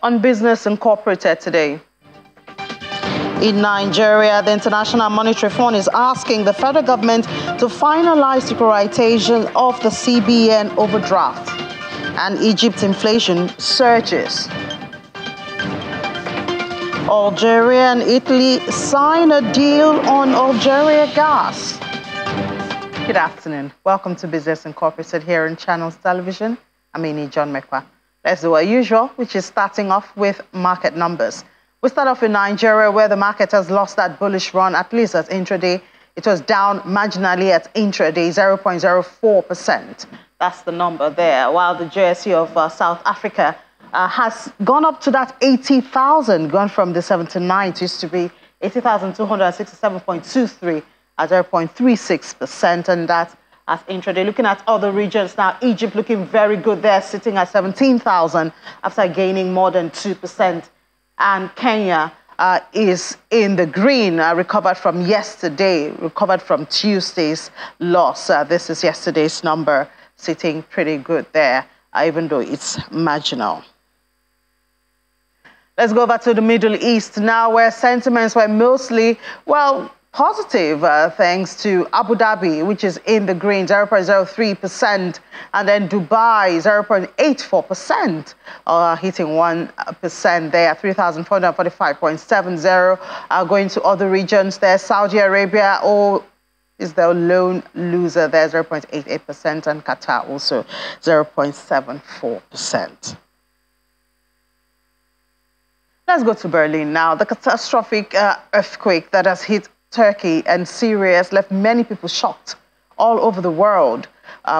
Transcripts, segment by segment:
on Business Incorporated today. In Nigeria, the International Monetary Fund is asking the federal government to finalize securitization of the CBN overdraft. And Egypt inflation surges. Algeria and Italy sign a deal on Algeria gas. Good afternoon. Welcome to Business Incorporated here on Channels Television. I'm Amy John Mekwa. Let's do our usual, which is starting off with market numbers. We start off in Nigeria, where the market has lost that bullish run, at least at intraday. It was down marginally at intraday, 0.04%. That's the number there, while the JSE of South Africa has gone up to that 80,000, gone from the 79. It used to be 80,267.23 at 0.36%, and that at intraday. Looking at other regions now, Egypt looking very good there, sitting at 17,000 after gaining more than 2%. And Kenya is in the green, recovered from yesterday, recovered from Tuesday's loss. This is yesterday's number, sitting pretty good there, even though it's marginal. Let's go over to the Middle East now, where sentiments were mostly, well, positive, thanks to Abu Dhabi, which is in the green, 0.03%, and then Dubai, 0.84%, hitting 1% there, 3,445.70. Going to other regions there, Saudi Arabia, is the lone loser there, 0.88%, and Qatar also 0.74%. Let's go to Berlin now. The catastrophic earthquake that has hit Turkey and Syria has left many people shocked all over the world,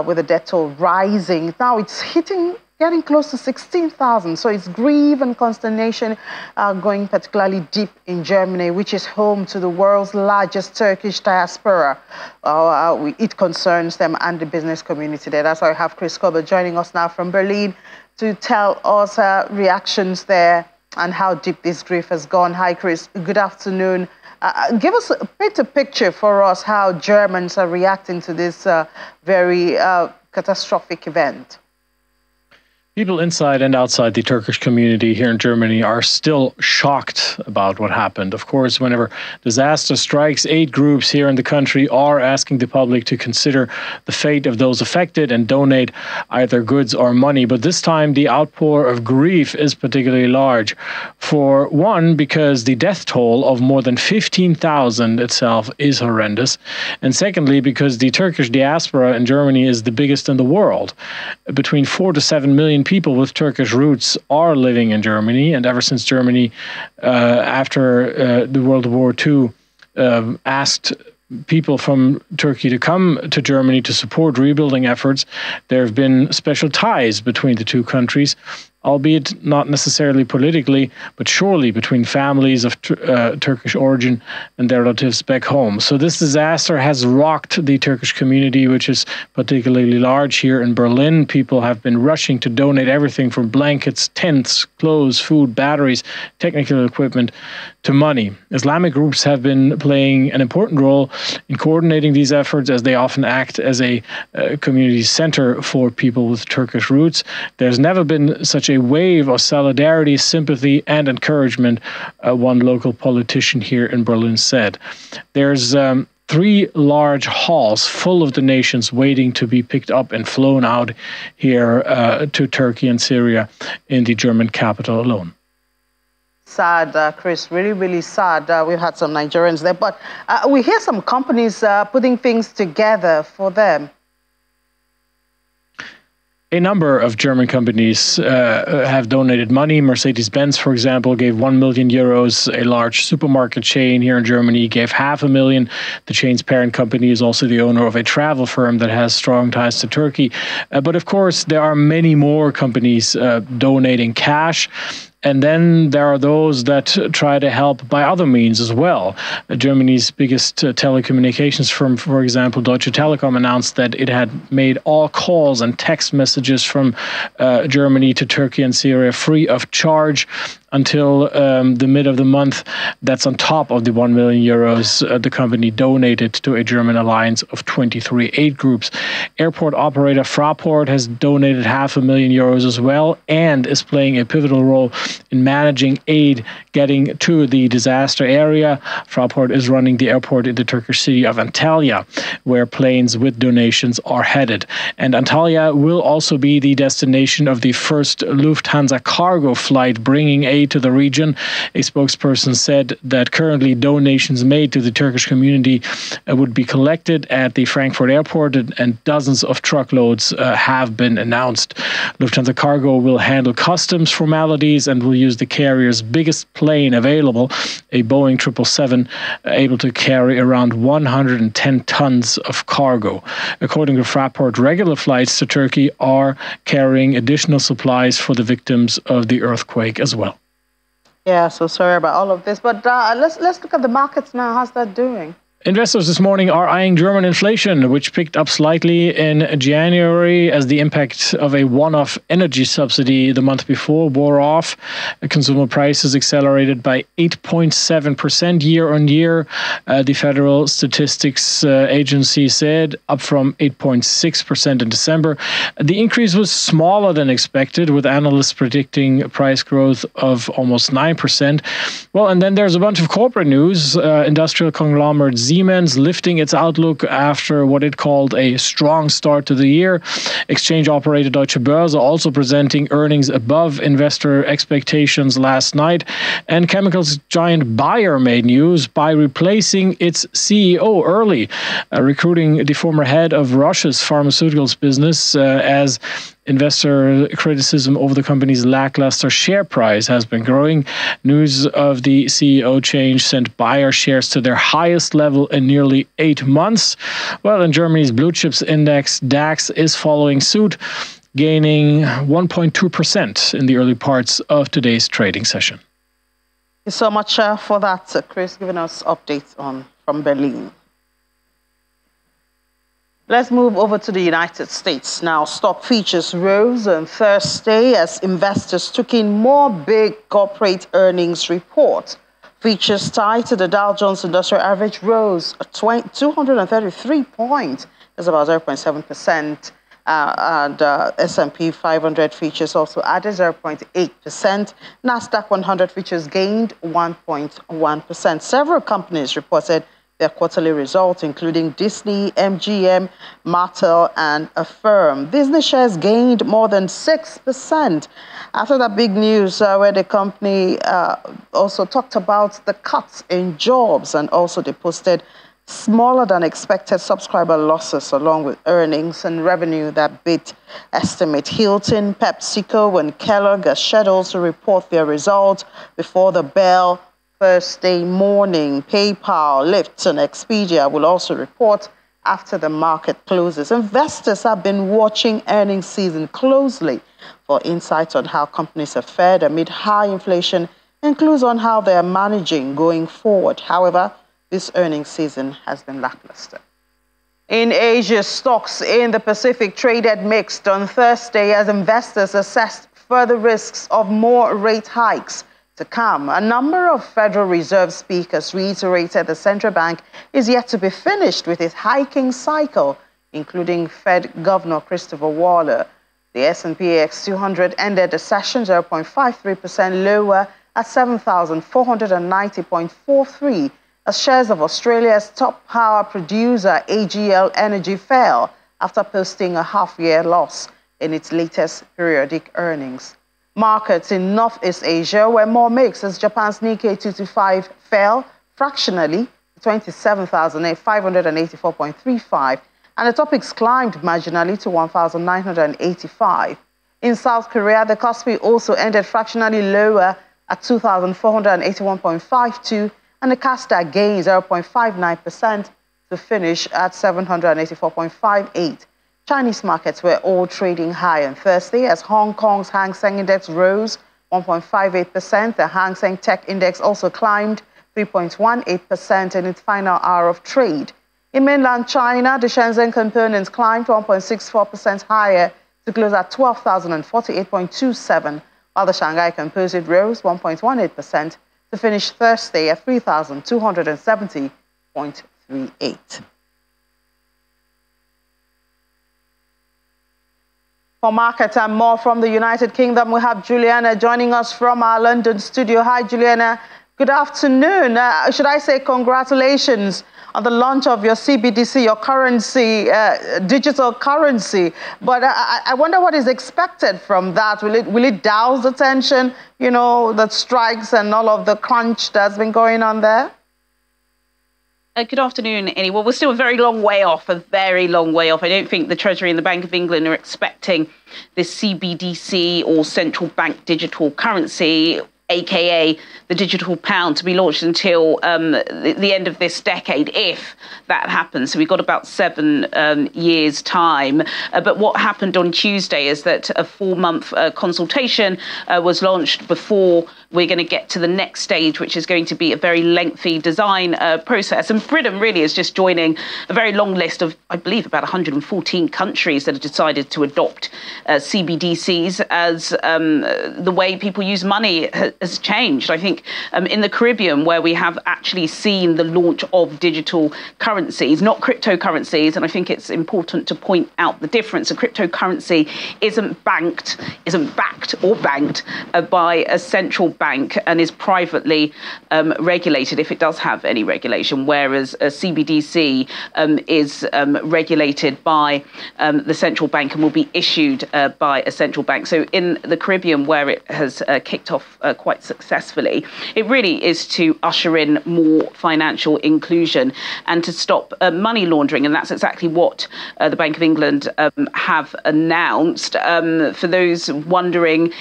with the death toll rising. Now it's getting close to 16,000. So it's grief and consternation going particularly deep in Germany, which is home to the world's largest Turkish diaspora. It concerns them and the business community there. That's why we have Chris Kober joining us now from Berlin to tell us reactions there and how deep this grief has gone. Hi, Chris. Good afternoon. Paint a picture for us how Germans are reacting to this very catastrophic event. People inside and outside the Turkish community here in Germany are still shocked about what happened. Of course, whenever disaster strikes, aid groups here in the country are asking the public to consider the fate of those affected and donate either goods or money. But this time, the outpour of grief is particularly large. For one, because the death toll of more than 15,000 itself is horrendous. And secondly, because the Turkish diaspora in Germany is the biggest in the world. Between 4 to 7 million people with Turkish roots are living in Germany, and ever since Germany, after the World War II, asked people from Turkey to come to Germany to support rebuilding efforts, there have been special ties between the two countries, albeit not necessarily politically, but surely between families of Turkish origin and their relatives back home. So this disaster has rocked the Turkish community, which is particularly large here in Berlin. People have been rushing to donate everything from blankets, tents, clothes, food, batteries, technical equipment, to money. Islamic groups have been playing an important role in coordinating these efforts, as they often act as a community center for people with Turkish roots. There's never been such a wave of solidarity, sympathy, and encouragement, one local politician here in Berlin said. There's 3 large halls full of donations waiting to be picked up and flown out here to Turkey and Syria in the German capital alone. Sad, Chris, really, really sad. We've had some Nigerians there, but we hear some companies putting things together for them. A number of German companies have donated money. Mercedes-Benz, for example, gave 1 million euros. A large supermarket chain here in Germany gave 500,000. The chain's parent company is also the owner of a travel firm that has strong ties to Turkey. But of course, there are many more companies donating cash. And then there are those that try to help by other means as well. Germany's biggest telecommunications firm, for example, Deutsche Telekom, announced that it had made all calls and text messages from Germany to Turkey and Syria free of charge. until the mid of the month. That's on top of the 1 million euros the company donated to a German alliance of 23 aid groups. Airport operator Fraport has donated €500,000 as well and is playing a pivotal role in managing aid getting to the disaster area. Fraport is running the airport in the Turkish city of Antalya, where planes with donations are headed. And Antalya will also be the destination of the first Lufthansa cargo flight bringing aid to the region. A spokesperson said that currently donations made to the Turkish community would be collected at the Frankfurt airport, and dozens of truckloads have been announced. Lufthansa Cargo will handle customs formalities and will use the carrier's biggest plane available, a Boeing 777, able to carry around 110 tons of cargo. According to Fraport, regular flights to Turkey are carrying additional supplies for the victims of the earthquake as well. Yeah, so sorry about all of this, but let's look at the markets now. How's that doing? Investors this morning are eyeing German inflation, which picked up slightly in January as the impact of a one-off energy subsidy the month before wore off. Consumer prices accelerated by 8.7% year on year. The Federal Statistics Agency said, up from 8.6% in December. The increase was smaller than expected, with analysts predicting price growth of almost 9%. Well, and then there's a bunch of corporate news. Industrial conglomerate Siemens lifting its outlook after what it called a strong start to the year. Exchange operator Deutsche Börse also presenting earnings above investor expectations last night. And chemicals giant Bayer made news by replacing its CEO early, recruiting the former head of Russia's pharmaceuticals business as investor criticism over the company's lackluster share price has been growing. News of the CEO change sent Bayer shares to their highest level in nearly 8 months. Well, in Germany's blue chips index, DAX is following suit, gaining 1.2% in the early parts of today's trading session. Thank you so much for that, Chris, giving us updates from Berlin. Let's move over to the United States now. Stock futures rose on Thursday as investors took in more big corporate earnings reports. Futures tied to the Dow Jones Industrial Average rose 233 points. That's about 0.7%. And S&P 500 futures also added 0.8%. Nasdaq 100 futures gained 1.1%. Several companies reported their quarterly results, including Disney, MGM, Mattel, and Affirm. Disney shares gained more than 6% after that big news where the company also talked about the cuts in jobs, and also they posted smaller than expected subscriber losses along with earnings and revenue that beat estimate. Hilton, PepsiCo, and Kellogg are scheduled to report their results before the bell Thursday morning. PayPal, Lyft, and Expedia will also report after the market closes. Investors have been watching earnings season closely for insights on how companies have fared amid high inflation and clues on how they are managing going forward. However, this earnings season has been lackluster. In Asia, stocks in the Pacific traded mixed on Thursday as investors assessed further risks of more rate hikes to come. A number of Federal Reserve speakers reiterated the central bank is yet to be finished with its hiking cycle, including Fed Governor Christopher Waller. The S&P AX 200 ended the session 0.53% lower at 7,490.43 as shares of Australia's top power producer AGL Energy fell after posting a half-year loss in its latest periodic earnings. Markets in Northeast Asia were more mixed as Japan's Nikkei 225 fell fractionally to 27,584.35, and the TOPIX climbed marginally to 1,985. In South Korea, the Kospi also ended fractionally lower at 2,481.52, and the Kosdaq gained 0.59% to finish at 784.58. Chinese markets were all trading high on Thursday as Hong Kong's Hang Seng Index rose 1.58%. The Hang Seng Tech Index also climbed 3.18% in its final hour of trade. In mainland China, the Shenzhen components climbed 1.64% higher to close at 12,048.27, while the Shanghai Composite rose 1.18% to finish Thursday at 3,270.38. For market and more from the United Kingdom, we have Juliana joining us from our London studio. Hi, Juliana. Good afternoon. Should I say congratulations on the launch of your CBDC, your currency, digital currency. But I wonder what is expected from that. Will it douse the tension, you know, the strikes and all of the crunch that's been going on there? Good afternoon, Annie. Well, we're still a very long way off, I don't think the Treasury and the Bank of England are expecting this CBDC or central bank digital currency, aka the digital pound, to be launched until the end of this decade, if that happens. So we've got about 7 years' time. But what happened on Tuesday is that a 4-month consultation was launched before we're going to get to the next stage, which is going to be a very lengthy design process. And Britain really is just joining a very long list of, I believe, about 114 countries that have decided to adopt CBDCs as the way people use money has changed. I think in the Caribbean, where we have actually seen the launch of digital currencies, not cryptocurrencies, and I think it's important to point out the difference. A cryptocurrency isn't backed by a central bank and is privately regulated, if it does have any regulation, whereas a CBDC is regulated by the central bank and will be issued by a central bank. So in the Caribbean, where it has kicked off quite successfully, it really is to usher in more financial inclusion and to stop money laundering. And that's exactly what the Bank of England have announced. For those wondering,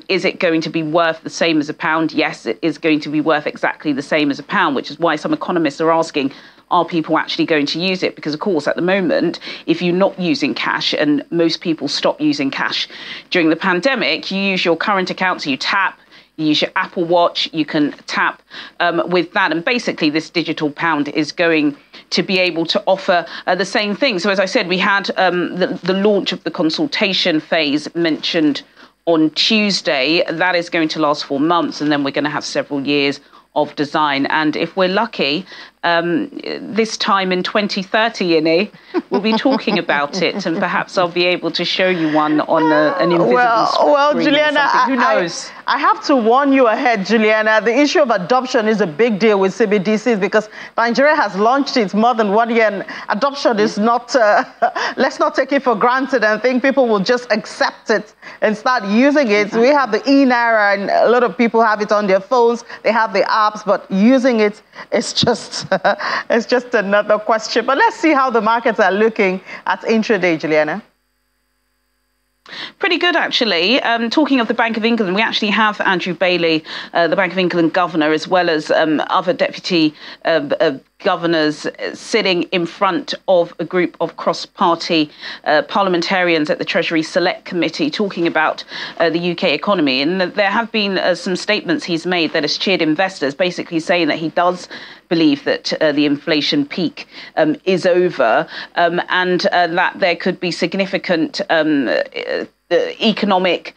is it going to be worth the same as a pound? Yes, it is going to be worth exactly the same as a pound, which is why some economists are asking, are people actually going to use it? Because, of course, at the moment, if you're not using cash, and most people stopped using cash during the pandemic, you use your current account, so you tap, you use your Apple Watch, you can tap with that. And basically, this digital pound is going to be able to offer the same thing. So, as I said, we had the launch of the consultation phase mentioned on Tuesday. That is going to last 4 months, and then we're going to have several years of design. And if we're lucky, this time in 2030, Innie, we'll be talking about it, and perhaps I'll be able to show you one on an invisible screen. Well, Juliana, who knows? I have to warn you ahead, Juliana. The issue of adoption is a big deal with CBDCs because Nigeria has launched it more than 1 year, and adoption is not, let's not take it for granted and think people will just accept it and start using it. Exactly. We have the e-naira, and a lot of people have it on their phones. They have the apps, but using it is just it's just another question. But let's see how the markets are looking at intraday, Juliana. Pretty good, actually. Talking of the Bank of England, we actually have Andrew Bailey, the Bank of England governor, as well as other deputy governors sitting in front of a group of cross-party parliamentarians at the Treasury Select Committee talking about the UK economy. And there have been some statements he's made that has cheered investors, basically saying that he does believe that the inflation peak is over and that there could be significant economic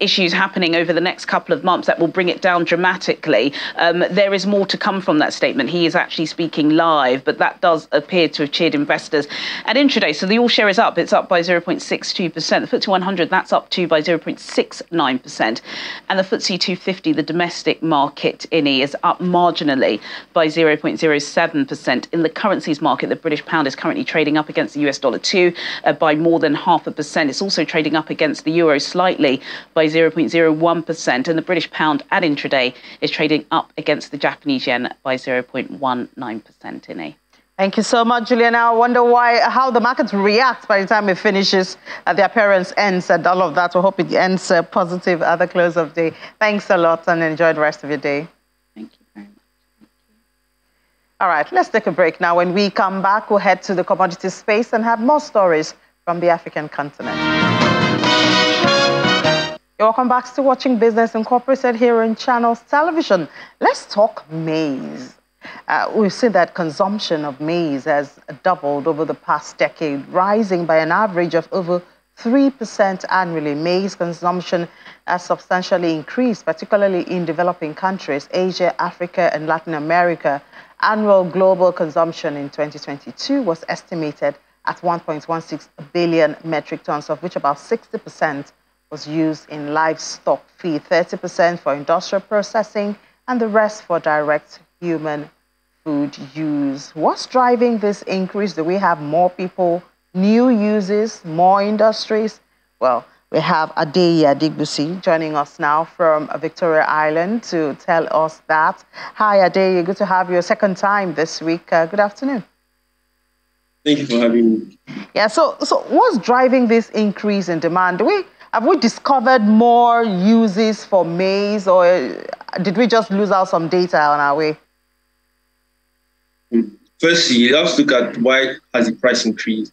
issues happening over the next couple of months that will bring it down dramatically. There is more to come from that statement. He is actually speaking live, but that does appear to have cheered investors at intraday. So the all share is up. It's up by 0.62%. The FTSE 100, that's up too by 0.69%. And the FTSE 250, the domestic market, Innie, is up marginally by 0.07%. In the currencies market, the British pound is currently trading up against the US dollar too by more than 0.5%. It's also trading up against the euro slightly by 0.01%, and the British pound at intraday is trading up against the Japanese yen by 0.19%. Innie. Thank you so much, Juliana. I wonder how the markets react by the time it finishes, the appearance ends, and all of that. We hope it ends positive at the close of the day. Thanks a lot, and enjoy the rest of your day. Thank you very much. Thank you. All right, let's take a break now. When we come back, we'll head to the commodity space and have more stories from the African continent. Welcome back to Watching Business Incorporated here on Channels Television. Let's talk maize. We've seen that consumption of maize has doubled over the past decade, rising by an average of over 3% annually. Maize consumption has substantially increased, particularly in developing countries, Asia, Africa, and Latin America. Annual global consumption in 2022 was estimated at 1.16 billion metric tons, of which about 60% was used in livestock feed, 30% for industrial processing, and the rest for direct human food use. What's driving this increase? Do we have more people, new uses, more industries? Well, we have Adeye Adigbusi joining us now from Victoria Island to tell us that. Hi, Adeye. Good to have you a second time this week. Good afternoon. Thank you for having me. Yeah, so what's driving this increase in demand? Have we discovered more uses for maize, or did we just lose out some data on our way? Firstly, let's look at why has the price increased.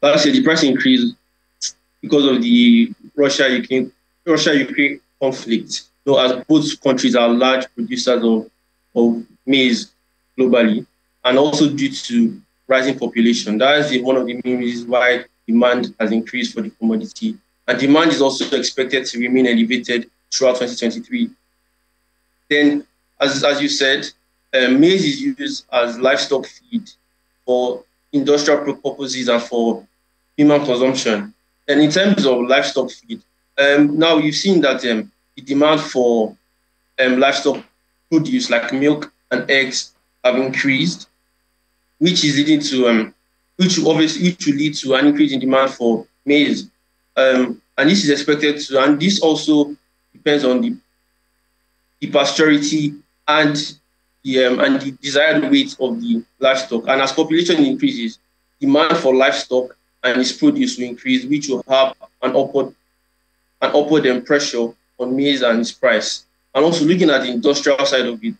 Last year, the price increased because of the Russia-Ukraine conflict. So as both countries are large producers of maize globally, and also due to rising population. That is one of the main reasons why demand has increased for the commodity. And demand is also expected to remain elevated throughout 2023. Then, as you said, maize is used as livestock feed for industrial purposes and for human consumption. And in terms of livestock feed, now you've seen that the demand for livestock produce like milk and eggs have increased, which is leading to which will lead to an increase in demand for maize. And this is expected to, and this also depends on the pasturity and the desired weight of the livestock. And as population increases, demand for livestock and its produce will increase, which will have an upward pressure on maize and its price. And also looking at the industrial side of it,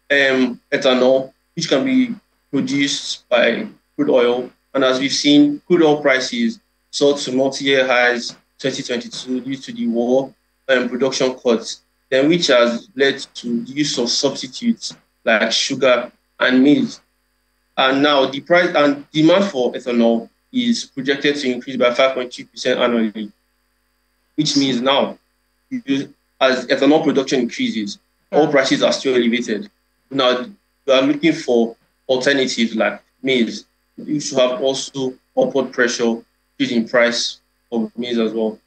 ethanol, which can be produced by crude oil. And as we've seen, crude oil prices soared to multi-year highs 2022 due to the war and production cuts, then which has led to the use of substitutes like sugar and maize. And now the price and demand for ethanol is projected to increase by 5.2% annually, which means now, as ethanol production increases, all prices are still elevated. Now, we are looking for alternatives like maize. You should have also upward pressure in price of maize as well.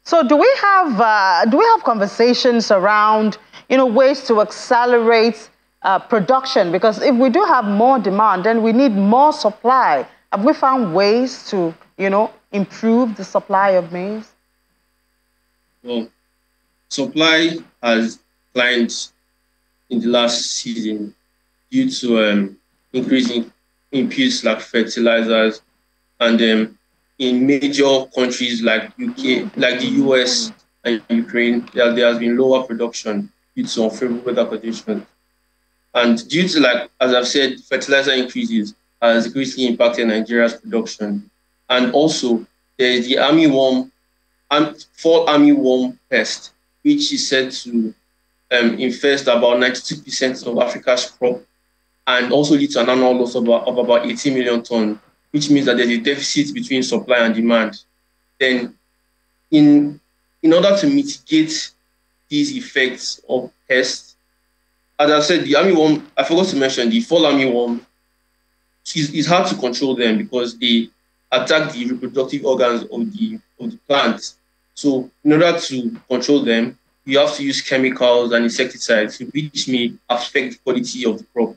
So, do we have conversations around ways to accelerate production? Because if we do have more demand, then we need more supply. Have we found ways to improve the supply of maize? Well, supply has declined in the last season due to increasing inputs like fertilizers, and in major countries like UK, like the US and Ukraine, there has been lower production due to unfavorable weather conditions. And due to, as I've said, fertilizer increases has greatly impacted Nigeria's production. And also, there is the fall armyworm pest, which is said to infest about 92% of Africa's crop, and also lead to an annual loss of about 18 million tons, which means that there's a deficit between supply and demand. Then, in order to mitigate these effects of pests, as I said, the armyworm, I forgot to mention, the fall armyworm, it's hard to control them because they attack the reproductive organs of the plants. So in order to control them, you have to use chemicals and insecticides, which may affect the quality of the crop.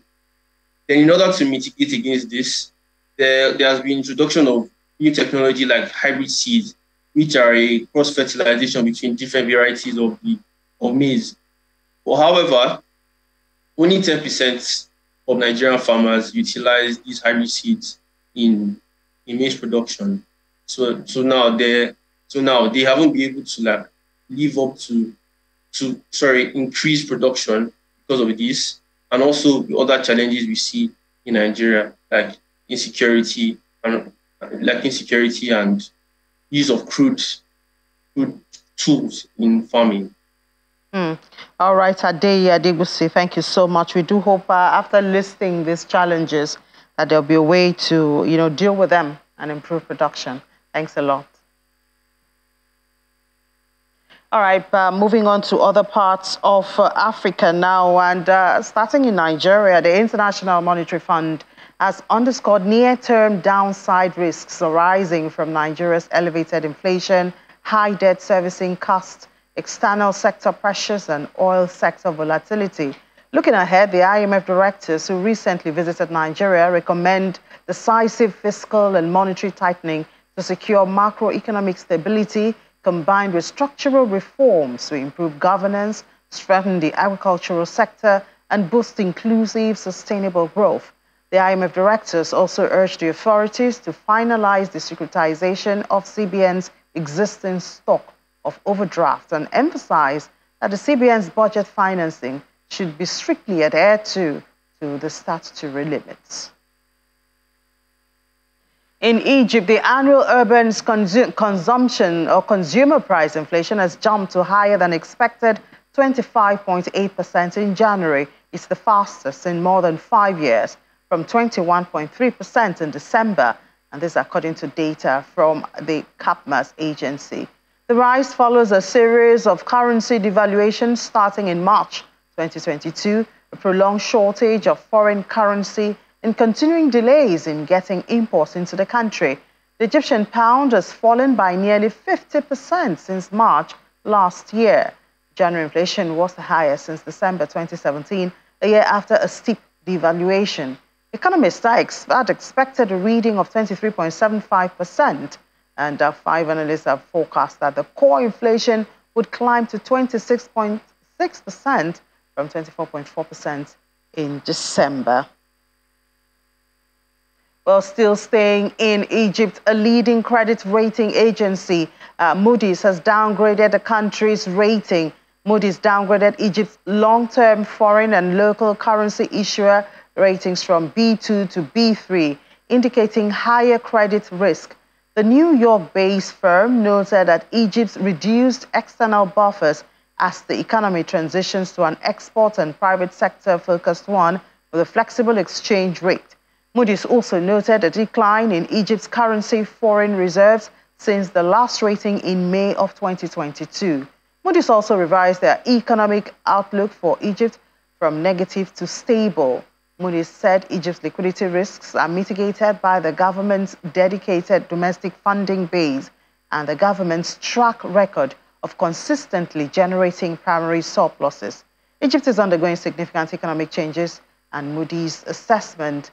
Then in order to mitigate against this, there has been introduction of new technology like hybrid seeds, which are a cross-fertilization between different varieties of maize. But however, only 10% of Nigerian farmers utilize these hybrid seeds in maize production. So now they haven't been able to live up to increase production because of this, and also the other challenges we see in Nigeria, like insecurity and use of crude tools in farming. All right, Adeye Adigbusi, thank you so much. We do hope after listing these challenges that there'll be a way to deal with them and improve production. Thanks a lot. All right, moving on to other parts of Africa now, and starting in Nigeria, the International Monetary Fund has underscored near-term downside risks arising from Nigeria's elevated inflation, high debt servicing costs, external sector pressures, and oil sector volatility. Looking ahead, the IMF directors who recently visited Nigeria recommend decisive fiscal and monetary tightening to secure macroeconomic stability, combined with structural reforms to improve governance, strengthen the agricultural sector, and boost inclusive, sustainable growth. The IMF directors also urged the authorities to finalize the securitization of CBN's existing stock of overdrafts and emphasize that the CBN's budget financing should be strictly adhered to the statutory limits. In Egypt, the annual urban consumption or consumer price inflation has jumped to higher than expected 25.8% in January. It's the fastest in more than 5 years, from 21.3% in December, and this according to data from the CAPMAS agency. The rise follows a series of currency devaluations starting in March 2022, a prolonged shortage of foreign currency, and continuing delays in getting imports into the country. The Egyptian pound has fallen by nearly 50% since March last year. January inflation was the highest since December 2017, a year after a steep devaluation. Economists had expected a reading of 23.75%, and 5 analysts have forecast that the core inflation would climb to 26.6% from 24.4% in December. Well, still staying in Egypt, a leading credit rating agency, Moody's, has downgraded the country's rating. Moody's downgraded Egypt's long-term foreign and local currency issuer ratings from B2 to B3, indicating higher credit risk. The New York-based firm noted that Egypt's reduced external buffers as the economy transitions to an export and private sector-focused one with a flexible exchange rate. Moody's also noted a decline in Egypt's currency foreign reserves since the last rating in May of 2022. Moody's also revised their economic outlook for Egypt from negative to stable. Moody's said Egypt's liquidity risks are mitigated by the government's dedicated domestic funding base and the government's track record of consistently generating primary surpluses. Egypt is undergoing significant economic changes, and Moody's assessment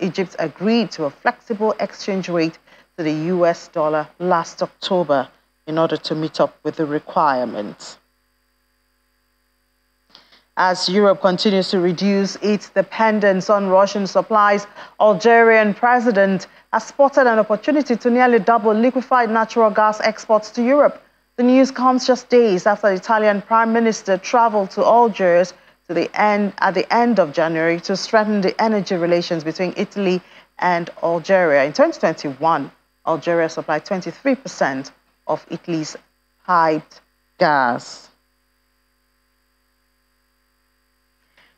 Egypt agreed to a flexible exchange rate to the US dollar last October in order to meet up with the requirements. As Europe continues to reduce its dependence on Russian supplies, Algerian president has spotted an opportunity to nearly double liquefied natural gas exports to Europe. The news comes just days after the Italian Prime Minister traveled to Algiers at the end of January to strengthen the energy relations between Italy and Algeria. In 2021, Algeria supplied 23% of Italy's piped gas.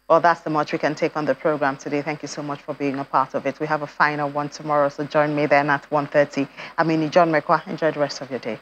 Well, that's the much we can take on the program today. Thank you so much for being a part of it. We have a final one tomorrow, so join me then at 1:30. I'm John Mekwa. Enjoy the rest of your day.